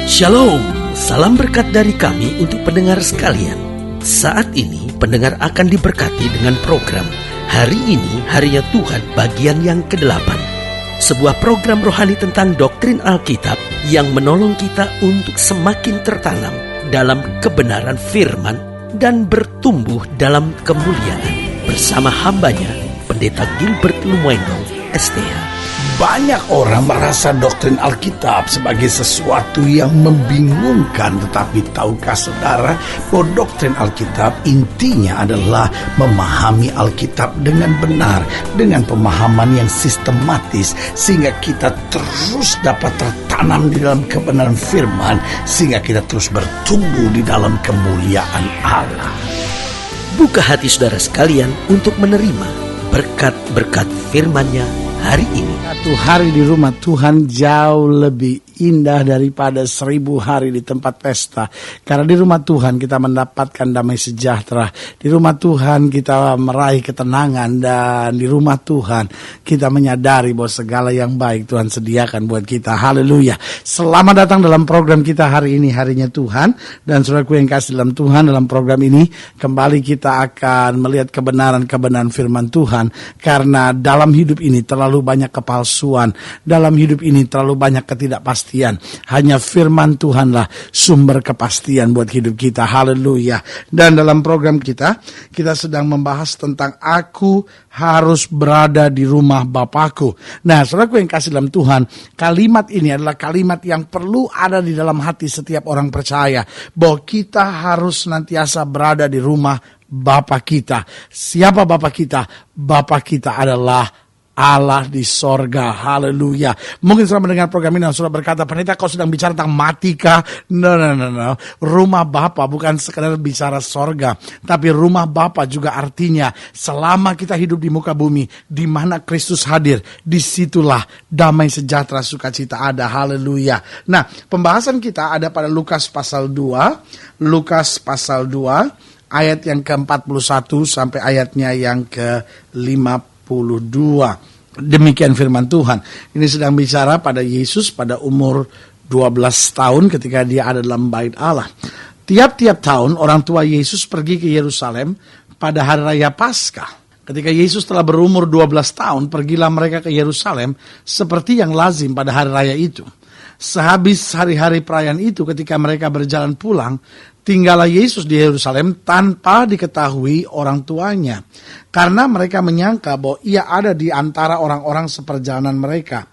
Shalom, salam berkat dari kami untuk pendengar sekalian. Saat ini pendengar akan diberkati dengan program Hari Ini Harinya Tuhan bagian yang ke-8. Sebuah program rohani tentang doktrin Alkitab yang menolong kita untuk semakin tertanam dalam kebenaran firman dan bertumbuh dalam kemuliaan. Bersama hambanya, Pendeta Gilbert Lumendo, STH. Banyak orang merasa doktrin Alkitab sebagai sesuatu yang membingungkan. Tetapi tahukah saudara bahwa doktrin Alkitab intinya adalah memahami Alkitab dengan benar, dengan pemahaman yang sistematis, sehingga kita terus dapat tertanam di dalam kebenaran firman, sehingga kita terus bertumbuh di dalam kemuliaan Allah. Buka hati saudara sekalian untuk menerima berkat-berkat firman-Nya hari ini. Satu hari di rumah Tuhan jauh lebih indah daripada 1000 hari di tempat pesta. Karena di rumah Tuhan kita mendapatkan damai sejahtera. Di rumah Tuhan kita meraih ketenangan. Dan di rumah Tuhan kita menyadari bahwa segala yang baik Tuhan sediakan buat kita. Haleluya. Selamat datang dalam program kita hari ini, Harinya Tuhan. Dan saudaraku yang kasih dalam Tuhan, dalam program ini kembali kita akan melihat kebenaran-kebenaran firman Tuhan. Karena dalam hidup ini terlalu banyak kepalsuan. Dalam hidup ini terlalu banyak ketidakpastian. Hanya firman Tuhanlah sumber kepastian buat hidup kita. Haleluya. Dan dalam program kita sedang membahas tentang aku harus berada di rumah Bapakku. Nah, saudaraku yang kasih dalam Tuhan, kalimat ini adalah kalimat yang perlu ada di dalam hati setiap orang percaya. Bahwa kita harus senantiasa berada di rumah Bapa kita. Siapa Bapa kita? Bapa kita adalah Allah di sorga. Haleluya. Mungkin sudah mendengar program ini dan sudah berkata, pendeta kau sedang bicara tentang mati kah? No. Rumah Bapa bukan sekadar bicara sorga, tapi rumah Bapa juga artinya selama kita hidup di muka bumi, di mana Kristus hadir, disitulah damai sejahtera sukacita ada. Haleluya. Nah, pembahasan kita ada pada Lukas pasal 2. Lukas pasal 2 ayat yang ke-41 sampai ayatnya yang ke-52. Demikian firman Tuhan. Ini sedang bicara pada Yesus pada umur 12 tahun ketika dia ada dalam bait Allah. Tiap-tiap tahun orang tua Yesus pergi ke Yerusalem pada hari raya Paskah. Ketika Yesus telah berumur 12 tahun, pergilah mereka ke Yerusalem seperti yang lazim pada hari raya itu. Sehabis hari-hari perayaan itu, ketika mereka berjalan pulang, tinggallah Yesus di Yerusalem tanpa diketahui orang tuanya. Karena mereka menyangka bahwa ia ada di antara orang-orang seperjalanan mereka.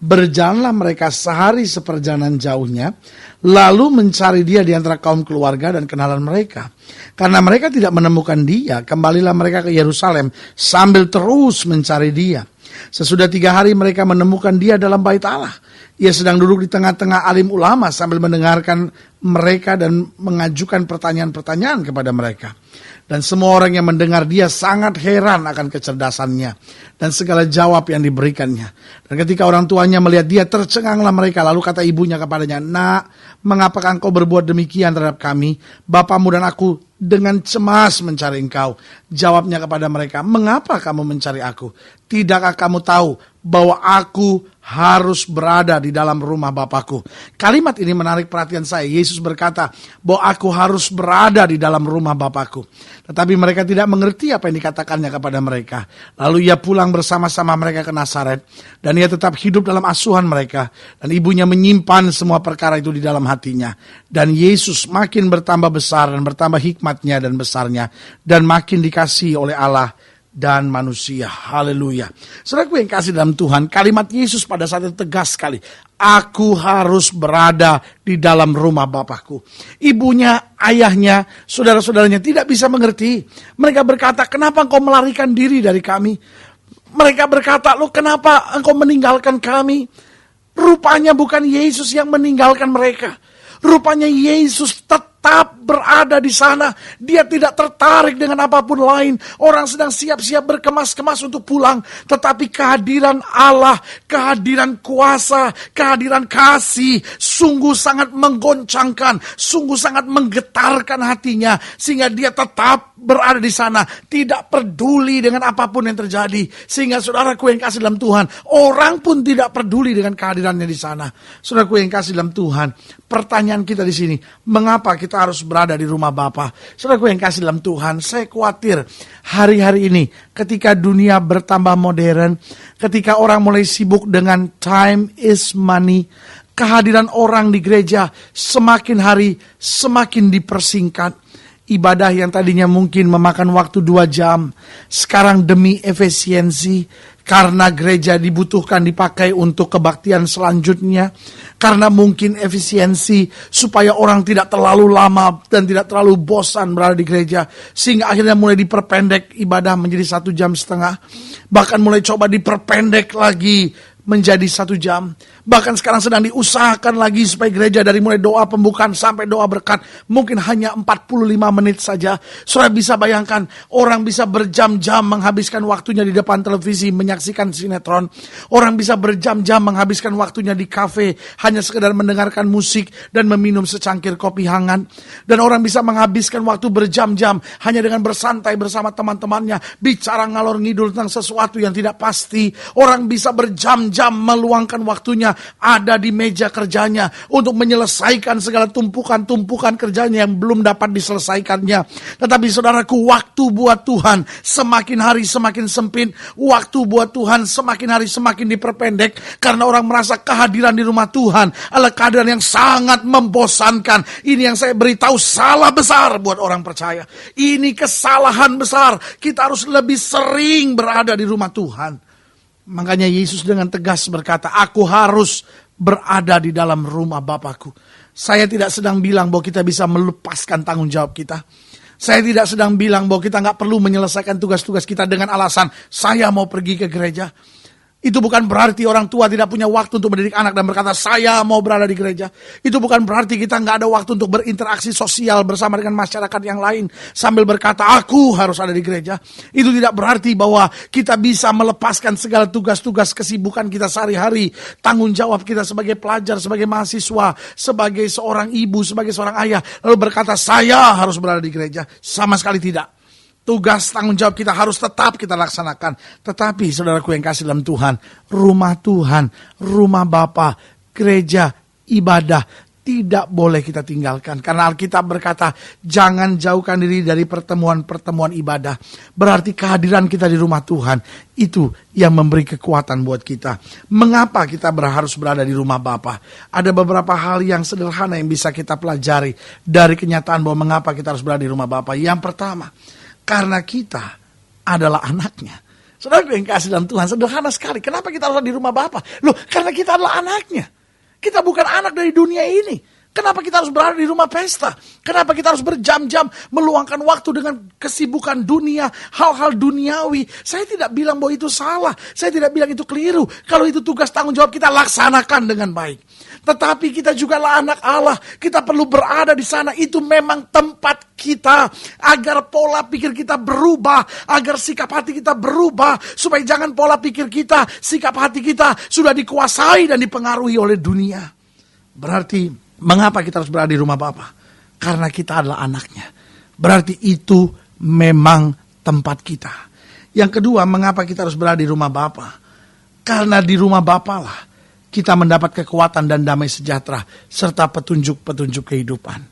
Berjalanlah mereka sehari seperjalanan jauhnya, lalu mencari dia di antara kaum keluarga dan kenalan mereka. Karena mereka tidak menemukan dia, kembalilah mereka ke Yerusalem sambil terus mencari dia. Sesudah 3 hari mereka menemukan dia dalam bait Allah. Ia sedang duduk di tengah-tengah alim ulama sambil mendengarkan mereka dan mengajukan pertanyaan-pertanyaan kepada mereka. Dan semua orang yang mendengar dia sangat heran akan kecerdasannya dan segala jawab yang diberikannya. Dan ketika orang tuanya melihat dia, tercenganglah mereka. Lalu kata ibunya kepadanya, "Nak, mengapakah engkau berbuat demikian terhadap kami? Bapamu dan aku dengan cemas mencari engkau." Jawabnya kepada mereka, "Mengapa kamu mencari aku? Tidakkah kamu tahu bahwa aku harus berada di dalam rumah Bapakku?" Kalimat ini menarik perhatian saya. Yesus berkata bahwa aku harus berada di dalam rumah Bapakku. Tetapi mereka tidak mengerti apa yang dikatakannya kepada mereka. Lalu ia pulang bersama-sama mereka ke Nazaret. Dan ia tetap hidup dalam asuhan mereka. Dan ibunya menyimpan semua perkara itu di dalam hatinya. Dan Yesus makin bertambah besar dan bertambah hikmatnya dan besarnya. Dan makin dikasihi oleh Allah dan manusia. Haleluya. Saudaraku yang kasih dalam Tuhan, kalimat Yesus pada saat itu tegas sekali. Aku harus berada di dalam rumah Bapakku. Ibunya, ayahnya, saudara-saudaranya tidak bisa mengerti. Mereka berkata, "Kenapa engkau melarikan diri dari kami?" Mereka berkata, "Loh, kenapa engkau meninggalkan kami?" Rupanya bukan Yesus yang meninggalkan mereka. Rupanya Yesus tetap berada di sana. Dia tidak tertarik dengan apapun lain. Orang sedang siap-siap berkemas-kemas untuk pulang. Tetapi kehadiran Allah, kehadiran kuasa, kehadiran kasih, sungguh sangat menggoncangkan, sungguh sangat menggetarkan hatinya, sehingga dia tetap berada di sana, tidak peduli dengan apapun yang terjadi. Sehingga saudaraku yang kasih dalam Tuhan, orang pun tidak peduli dengan kehadirannya di sana. Saudaraku yang kasih dalam Tuhan, pertanyaan kita di sini, mengapa kita harus berada di rumah Bapa? Saudaraku yang kasih dalam Tuhan, saya khawatir hari-hari ini ketika dunia bertambah modern, ketika orang mulai sibuk dengan time is money, kehadiran orang di gereja semakin hari semakin dipersingkat. Ibadah yang tadinya mungkin memakan waktu 2 jam, sekarang demi efisiensi, karena gereja dibutuhkan dipakai untuk kebaktian selanjutnya, karena mungkin efisiensi supaya orang tidak terlalu lama dan tidak terlalu bosan berada di gereja, sehingga akhirnya mulai diperpendek ibadah menjadi 1,5 jam, bahkan mulai coba diperpendek lagi menjadi 1 jam. Bahkan sekarang sedang diusahakan lagi supaya gereja dari mulai doa pembukaan sampai doa berkat mungkin hanya 45 menit saja. Saudara bisa bayangkan, orang bisa berjam-jam menghabiskan waktunya di depan televisi menyaksikan sinetron. Orang bisa berjam-jam menghabiskan waktunya di kafe hanya sekedar mendengarkan musik dan meminum secangkir kopi hangat. Dan orang bisa menghabiskan waktu berjam-jam hanya dengan bersantai bersama teman-temannya, bicara ngalor ngidul tentang sesuatu yang tidak pasti. Orang bisa berjam-jam meluangkan waktunya ada di meja kerjanya untuk menyelesaikan segala tumpukan-tumpukan kerjanya yang belum dapat diselesaikannya. Tetapi saudaraku, waktu buat Tuhan semakin hari semakin sempit. Waktu buat Tuhan semakin hari semakin diperpendek, karena orang merasa kehadiran di rumah Tuhan adalah kehadiran yang sangat membosankan. Ini yang saya beritahu salah besar buat orang percaya. Ini kesalahan besar. Kita harus lebih sering berada di rumah Tuhan. Makanya Yesus dengan tegas berkata, aku harus berada di dalam rumah Bapakku. Saya tidak sedang bilang bahwa kita bisa melepaskan tanggung jawab kita. Saya tidak sedang bilang bahwa kita nggak perlu menyelesaikan tugas-tugas kita dengan alasan saya mau pergi ke gereja. Itu bukan berarti orang tua tidak punya waktu untuk mendidik anak dan berkata saya mau berada di gereja. Itu bukan berarti kita nggak ada waktu untuk berinteraksi sosial bersama dengan masyarakat yang lain sambil berkata aku harus ada di gereja. Itu tidak berarti bahwa kita bisa melepaskan segala tugas-tugas kesibukan kita sehari-hari, tanggung jawab kita sebagai pelajar, sebagai mahasiswa, sebagai seorang ibu, sebagai seorang ayah, lalu berkata saya harus berada di gereja. Sama sekali tidak. Tugas tanggung jawab kita harus tetap kita laksanakan. Tetapi saudaraku yang kasih dalam Tuhan, rumah Tuhan, rumah Bapa, gereja, ibadah tidak boleh kita tinggalkan. Karena Alkitab berkata, jangan jauhkan diri dari pertemuan-pertemuan ibadah. Berarti kehadiran kita di rumah Tuhan itu yang memberi kekuatan buat kita. Mengapa kita harus berada di rumah Bapa? Ada beberapa hal yang sederhana yang bisa kita pelajari dari kenyataan bahwa mengapa kita harus berada di rumah Bapa. Yang pertama, karena kita adalah anaknya. Saudara yang kasih dalam Tuhan, sederhana sekali. Kenapa kita harus di rumah Bapa? Loh, karena kita adalah anaknya. Kita bukan anak dari dunia ini. Kenapa kita harus berada di rumah pesta? Kenapa kita harus berjam-jam meluangkan waktu dengan kesibukan dunia, hal-hal duniawi? Saya tidak bilang bahwa itu salah. Saya tidak bilang itu keliru. Kalau itu tugas tanggung jawab kita, laksanakan dengan baik. Tetapi kita juga lah anak Allah. Kita perlu berada di sana. Itu memang tempat kita. Agar pola pikir kita berubah. Agar sikap hati kita berubah. Supaya jangan pola pikir kita, sikap hati kita sudah dikuasai dan dipengaruhi oleh dunia. Berarti mengapa kita harus berada di rumah Bapa? Karena kita adalah anaknya. Berarti itu memang tempat kita. Yang kedua, mengapa kita harus berada di rumah Bapa? Karena di rumah Bapa lah kita mendapat kekuatan dan damai sejahtera serta petunjuk-petunjuk kehidupan.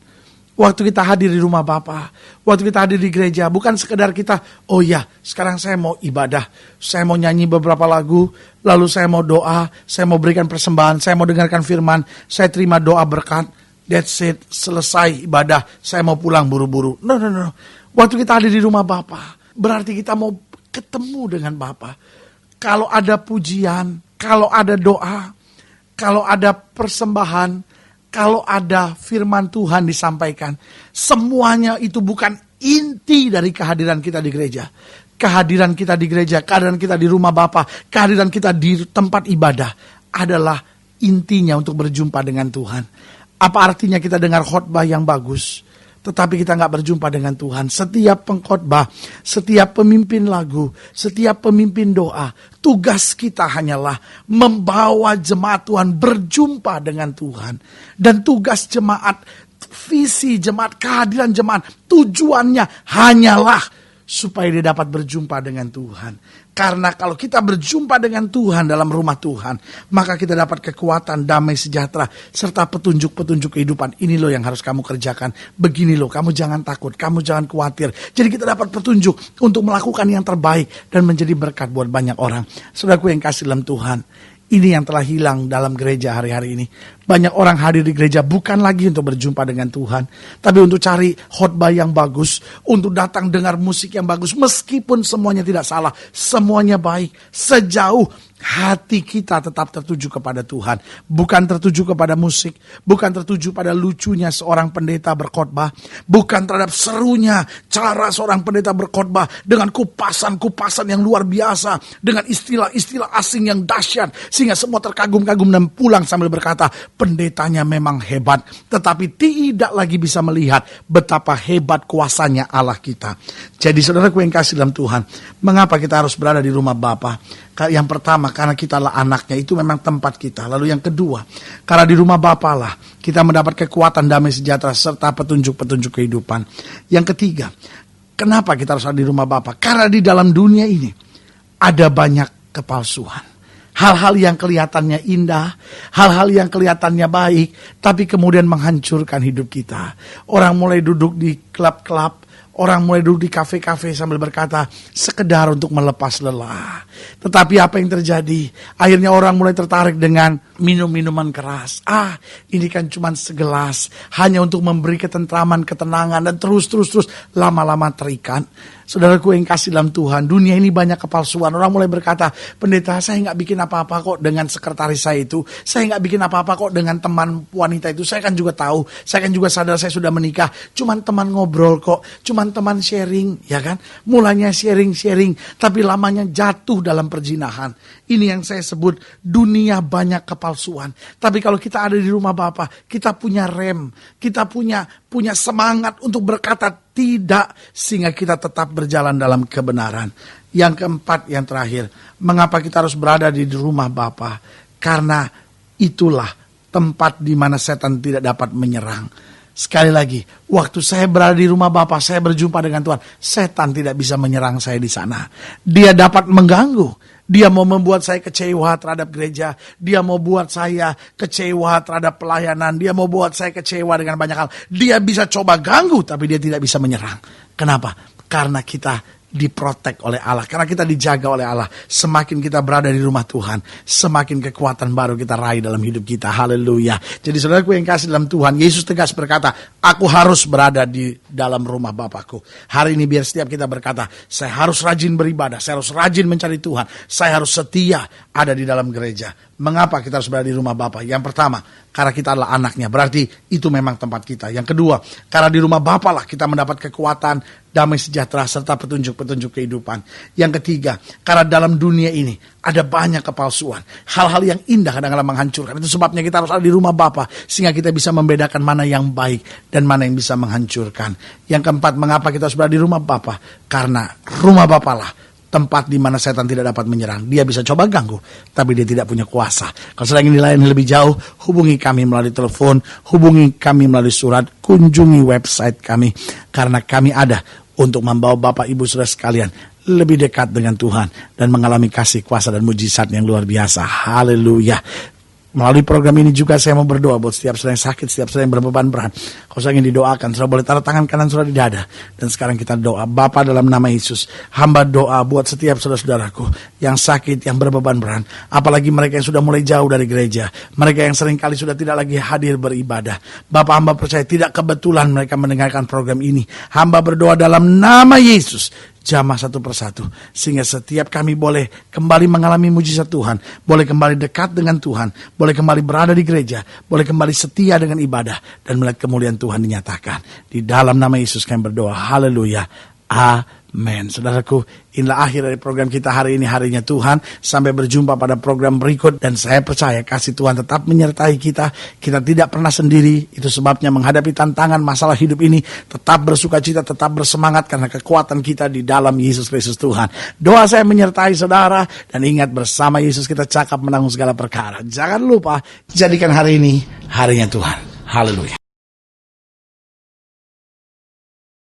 Waktu kita hadir di rumah Bapa, waktu kita hadir di gereja, bukan sekedar kita, oh ya, sekarang saya mau ibadah, saya mau nyanyi beberapa lagu, lalu saya mau doa, saya mau berikan persembahan, saya mau dengarkan firman, saya terima doa berkat, that's it, selesai ibadah, saya mau pulang buru-buru. No. Waktu kita hadir di rumah Bapa, berarti kita mau ketemu dengan Bapa. Kalau ada pujian, kalau ada doa, kalau ada persembahan, kalau ada firman Tuhan disampaikan, semuanya itu bukan inti dari kehadiran kita di gereja. Kehadiran kita di gereja, kehadiran kita di rumah Bapa, kehadiran kita di tempat ibadah adalah intinya untuk berjumpa dengan Tuhan. Apa artinya kita dengar khotbah yang bagus, tetapi kita nggak berjumpa dengan Tuhan. Setiap pengkhotbah, setiap pemimpin lagu, setiap pemimpin doa, tugas kita hanyalah membawa jemaat Tuhan berjumpa dengan Tuhan. Dan tugas jemaat, visi jemaat, kehadiran jemaat, tujuannya hanyalah supaya dia dapat berjumpa dengan Tuhan. Karena kalau kita berjumpa dengan Tuhan dalam rumah Tuhan, maka kita dapat kekuatan, damai sejahtera, serta petunjuk-petunjuk kehidupan. Ini loh yang harus kamu kerjakan. Begini loh, kamu jangan takut, kamu jangan khawatir. Jadi kita dapat petunjuk untuk melakukan yang terbaik dan menjadi berkat buat banyak orang. Saudaraku yang kasih dalam Tuhan, ini yang telah hilang dalam gereja hari-hari ini. Banyak orang hadir di gereja bukan lagi untuk berjumpa dengan Tuhan, tapi untuk cari khotbah yang bagus, untuk datang dengar musik yang bagus. Meskipun semuanya tidak salah, semuanya baik. Sejauh hati kita tetap tertuju kepada Tuhan. Bukan tertuju kepada musik, bukan tertuju pada lucunya seorang pendeta berkhotbah, bukan terhadap serunya cara seorang pendeta berkhotbah dengan kupasan-kupasan yang luar biasa, dengan istilah-istilah asing yang dahsyat, sehingga semua terkagum-kagum dan pulang sambil berkata, pendetanya memang hebat, tetapi tidak lagi bisa melihat betapa hebat kuasanya Allah kita. Jadi saudaraku yang kasih dalam Tuhan, mengapa kita harus berada di rumah Bapa? Yang pertama, karena kita lah anaknya, itu memang tempat kita. Lalu yang kedua, karena di rumah Bapa lah kita mendapat kekuatan, damai sejahtera, serta petunjuk-petunjuk kehidupan. Yang ketiga, kenapa kita harus ada di rumah Bapa? Karena di dalam dunia ini ada banyak kepalsuan. Hal-hal yang kelihatannya indah, hal-hal yang kelihatannya baik, tapi kemudian menghancurkan hidup kita. Orang mulai duduk di klub-klub, orang mulai duduk di kafe-kafe sambil berkata, sekedar untuk melepas lelah. Tetapi apa yang terjadi? Akhirnya orang mulai tertarik dengan minum-minuman keras. Ini kan cuma segelas, hanya untuk memberi ketentraman, ketenangan, dan terus lama-lama terikat. Saudaraku yang kasih dalam Tuhan, dunia ini banyak kepalsuan. Orang mulai berkata, pendeta, saya nggak bikin apa-apa kok dengan sekretaris saya itu. Saya nggak bikin apa-apa kok dengan teman wanita itu. Saya kan juga tahu, saya kan juga sadar saya sudah menikah. Cuman teman ngobrol kok, cuman teman sharing, ya kan? Mulanya sharing, tapi lamanya jatuh dalam perzinahan. Ini yang saya sebut dunia banyak kepalsuan. Tapi kalau kita ada di rumah Bapa, kita punya rem, kita punya semangat untuk berkata tidak, sehingga kita tetap berjalan dalam kebenaran. Yang keempat, yang terakhir, mengapa kita harus berada di rumah Bapa? Karena itulah tempat di mana setan tidak dapat menyerang. Sekali lagi, waktu saya berada di rumah Bapa, saya berjumpa dengan Tuhan, setan tidak bisa menyerang saya di sana. Dia dapat mengganggu. Dia mau membuat saya kecewa terhadap gereja. Dia mau buat saya kecewa terhadap pelayanan. Dia mau buat saya kecewa dengan banyak hal. Dia bisa coba ganggu, tapi dia tidak bisa menyerang. Kenapa? Karena kita diprotek oleh Allah, karena kita dijaga oleh Allah. Semakin kita berada di rumah Tuhan, semakin kekuatan baru kita raih dalam hidup kita. Haleluya. Jadi saudaraku yang kasih dalam Tuhan, Yesus tegas berkata, aku harus berada di dalam rumah Bapakku. Hari ini biar setiap kita berkata, saya harus rajin beribadah, saya harus rajin mencari Tuhan, saya harus setia ada di dalam gereja. Mengapa kita harus berada di rumah Bapa? Yang pertama, karena kita adalah anaknya, berarti itu memang tempat kita. Yang kedua, karena di rumah Bapa lah kita mendapat kekuatan, damai sejahtera, serta petunjuk-petunjuk kehidupan. Yang ketiga, karena dalam dunia ini ada banyak kepalsuan. Hal-hal yang indah kadang-kadang menghancurkan. Itu sebabnya kita harus ada di rumah Bapa, sehingga kita bisa membedakan mana yang baik dan mana yang bisa menghancurkan. Yang keempat, mengapa kita harus berada di rumah Bapa? Karena rumah Bapa lah tempat di mana setan tidak dapat menyerang. Dia bisa coba ganggu, tapi dia tidak punya kuasa. Kalau sedang ingin dilayani lebih jauh, hubungi kami melalui telepon, hubungi kami melalui surat, kunjungi website kami. Karena kami ada untuk membawa Bapak Ibu Saudara sekalian lebih dekat dengan Tuhan dan mengalami kasih, kuasa, dan mujizat yang luar biasa. Haleluya. Melalui program ini juga saya mau berdoa buat setiap saudara yang sakit, setiap saudara yang berbeban berat. Kalau saya ingin didoakan, saudara boleh taruh tangan kanan saudara di dada. Dan sekarang kita doa. Bapa, dalam nama Yesus, hamba doa buat setiap saudara-saudaraku yang sakit, yang berbeban berat. Apalagi mereka yang sudah mulai jauh dari gereja. Mereka yang seringkali sudah tidak lagi hadir beribadah. Bapa, hamba percaya tidak kebetulan mereka mendengarkan program ini. Hamba berdoa dalam nama Yesus, jamah satu persatu, sehingga setiap kami boleh kembali mengalami mujizat Tuhan, boleh kembali dekat dengan Tuhan, boleh kembali berada di gereja, boleh kembali setia dengan ibadah, dan melihat kemuliaan Tuhan dinyatakan. Di dalam nama Yesus kami berdoa. Haleluya. Amin. Amin. Saudaraku, inilah akhir dari program kita hari ini, Harinya Tuhan. Sampai berjumpa pada program berikut. Dan saya percaya kasih Tuhan tetap menyertai kita. Kita tidak pernah sendiri. Itu sebabnya menghadapi tantangan masalah hidup ini, tetap bersukacita, tetap bersemangat, karena kekuatan kita di dalam Yesus Kristus Tuhan. Doa saya menyertai saudara. Dan ingat, bersama Yesus kita cakap menanggung segala perkara. Jangan lupa, jadikan hari ini Harinya Tuhan. Haleluya.